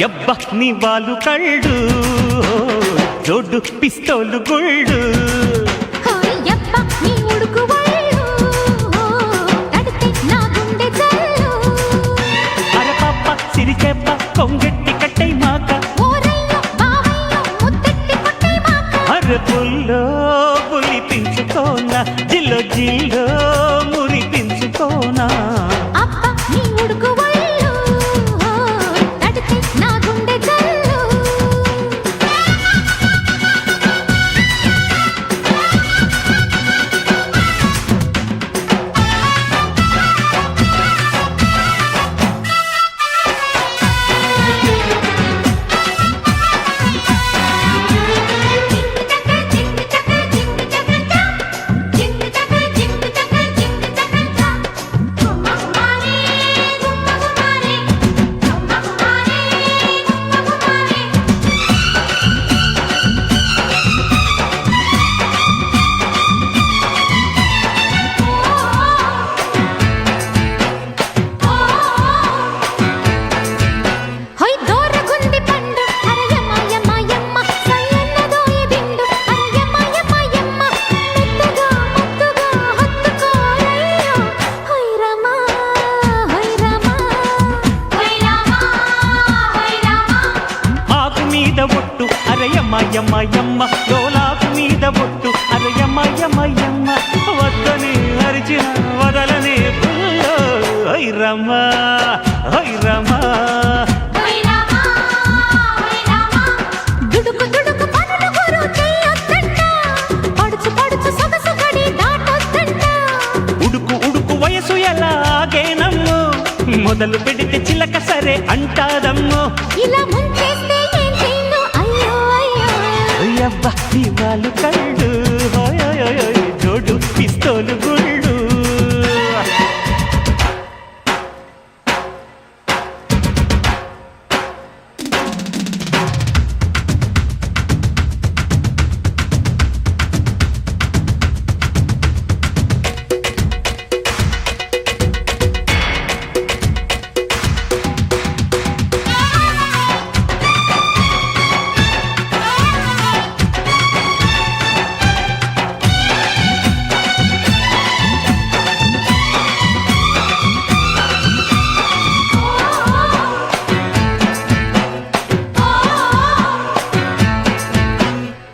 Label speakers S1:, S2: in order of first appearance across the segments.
S1: యబ్బ నీ వాలు కళ్ళు జోడు పిస్తోలు గుళ్ళు
S2: యబ్బ నీ ఉడుకు వళ్ళు తడితే నా గుండె జల్లు
S1: అరపప్ప సిరిచెప్ప కొంగెట్టి కట్టై మాక
S2: ఓరయ్యో బావయ్యో ముద్దెట్టి కొట్టై మాక
S1: అరపుల్లో పులిపించుకోనా జిల్లో జిల్లో మురిపించుకోనా
S2: అబ్బ నీ ఉడుకు వళ్ళు తడితే నా గుండె జల్లు హోయ్ దోరగుంది పండు అరయమ్మ యమ్మ యమ్మ సయ్యన్నదో ఈ దిండు అరయమ్మ యమ్మ యమ్మ మెత్తగా ముద్దుగా హత్తుకోరయ్యో హోయ్ రామా హోయ్ రామా హోయ్ రామా హోయ్ రామా
S1: ఆకు మీద ఒట్టు అరయమ్మ యమ్మ యమ్మ లోలాకు మీద ఒట్టు అరయమ్మ యమ్మ యమ్మ వద్దని అరిచిన వదలనే పుల్లో హై రమ్మ హై రమ్మ
S2: హోయ్ రామా హోయ్ రామా దుడుకు దుడుకు పనులు గురు చెయ్యొద్దంట పడుచు పడుచు సొగసు గడి దాటొద్దంట
S1: ఉడుకు ఉడుకు వయసు ఎలాగేనమ్ము మొదలు పెడితే చిలక సరే అంటాదమ్ము
S2: ఇలా ముంచేస్తే ఏం చేయను అయ్యో అయ్యో
S1: అబ్బ నీ వాళ్ళు కళ్ళు జోడు పిస్తోలు గుళ్ళు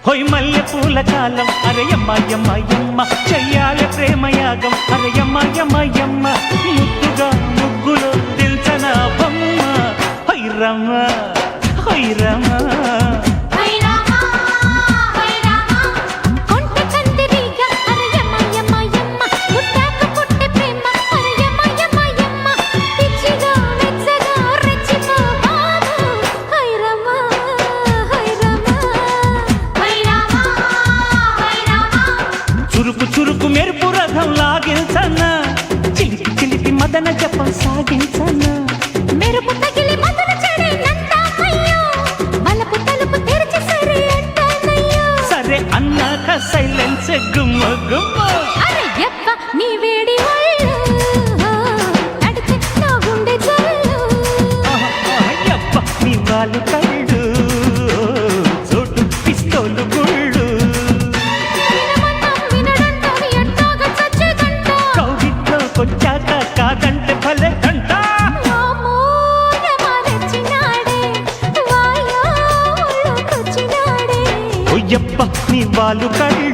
S1: హొయ్ మల్లె పూల కాలం అరయమ్మ యమ్మ యమ్మ చెయ్యాల ప్రేమయాగం అరయమ్మ యమ్మ యమ్మ ముద్దుగా ముగ్గులో దిల్చన బొమ్మ హై రమ్మ హై రమ్మ
S2: హై రామా హై రామా కొంటె కందిరీగ అరయమ్మ యమ్మ యమ్మ పుట్టాక పుట్టె ప్రేమ అరయమ్మ యమ్మ యమ్మ పిచ్చిగా వెచ్చగా రెచ్చిపో బాబు హై రామా హై రామా హై రామా హై రామా
S1: చురుకు చురుకు మెరుపు రథం లాగించన్న చిలిపి చిలిపి మదన జపం సాగించన్న
S2: మెరుపు తగిలి మధుర చెడేనంత అయ్యో బలపు తలుపు తెరిచి సరే అంటానయ్యో
S1: సరే అన్నాక సైలెన్స్ గుమ్మ గుమ్మ
S2: అరే యబ్బ నీ వేడి వళ్ళు తడితే నా గుండె జల్లు
S1: యబ్బ నీ వాళ్ళు కళ్ళు జోడు పిస్తోలు గుళ్ళు
S2: వినమన్నా వినడంటావి ఎట్టాగా చచ్చేదంట
S1: కౌగిట్లో కొచ్చాక కాదంటే భలే దంట
S2: వామో యమరెచ్చినాడే వాయో ఒళ్ళోకొచ్చినాడే
S1: ఓ యబ్బ నీ వాళ్ళు కళ్ళు